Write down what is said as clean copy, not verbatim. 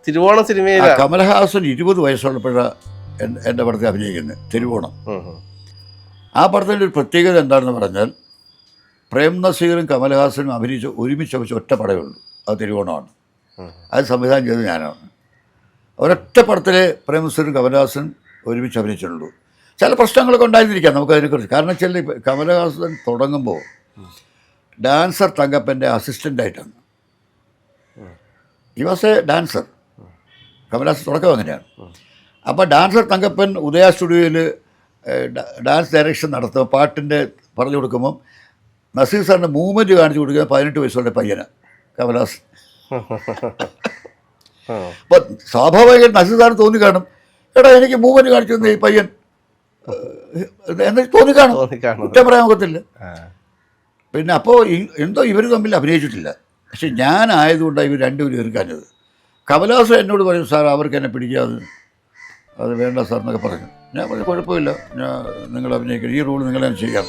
തിരുവോണം സിനിമയിൽ കമൽഹാസൻ 20 വയസ്സുള്ളപ്പോഴാണ് എൻ്റെ പടത്തിൽ അഭിനയിക്കുന്നത് തിരുവോണം. ആ പടത്തിൻ്റെ ഒരു പ്രത്യേകത എന്താണെന്ന് പറഞ്ഞാൽ പ്രേം നസീറും കമൽഹാസനും ഒരുമിച്ച് വെച്ച ഒറ്റ പടമേ ഉള്ളൂ, അത് തിരുവോണമാണ്. അത് സംവിധാനം ചെയ്തത് ഞാനാണ്. ഒരൊറ്റ പടത്തിലെ പ്രേം നസീറും കമൽഹാസനും ഒരുമിച്ച് അഭിനയിച്ചിട്ടുള്ളൂ. ചില പ്രശ്നങ്ങളൊക്കെ ഉണ്ടായിരുന്നിരിക്കാം നമുക്കതിനെക്കുറിച്ച്. കാരണം വെച്ചാൽ കമൽഹാസൻ തുടങ്ങുമ്പോൾ ഡാൻസർ തങ്കപ്പൻ്റെ അസിസ്റ്റൻ്റായിട്ടാണ്. ഈ വാസ് എ ഡാൻസർ. കമൽഹാസൻ തുടക്കം അങ്ങനെയാണ്. അപ്പോൾ ഡാൻസർ തങ്കപ്പൻ ഉദയ സ്റ്റുഡിയോയിൽ ഡാൻസ് ഡയറക്ഷൻ നടത്തുമ്പോൾ പാട്ടിൻ്റെ പറഞ്ഞു കൊടുക്കുമ്പം നസീർ സാറിൻ്റെ മൂവ്മെൻറ്റ് കാണിച്ചു കൊടുക്കുക 18 വയസ്സുള്ള പയ്യനാണ് കമൽഹാസൻ. അപ്പോൾ സ്വാഭാവികമായിട്ട് നസീർ സാറിന് തോന്നിക്കാണും, എടാ എനിക്ക് മൂവ്മെൻറ്റ് കാണിച്ചു തന്നെ ഈ പയ്യൻ എന്ന് തോന്നിക്കാണും, കുറ്റം പറയാൻ ഒക്കത്തില്ല. പിന്നെ അപ്പോൾ എന്തോ ഇവർ തമ്മിൽ അഭിനയിച്ചിട്ടില്ല. പക്ഷെ ഞാനായതുകൊണ്ടാണ് ഇവർ രണ്ടുപേരും എതിർക്കാഞ്ഞത്. കമൽഹാസൻ എന്നോട് പറയും, സാർ അവർക്ക് എന്നെ പിടിക്കാതെ, അത് വേണ്ട സാർ എന്നൊക്കെ പറഞ്ഞു. ഞാൻ പറഞ്ഞു കുഴപ്പമില്ല, നിങ്ങൾ അഭിനയിക്കണം, ഈ റോൾ നിങ്ങൾ ചെയ്യാം.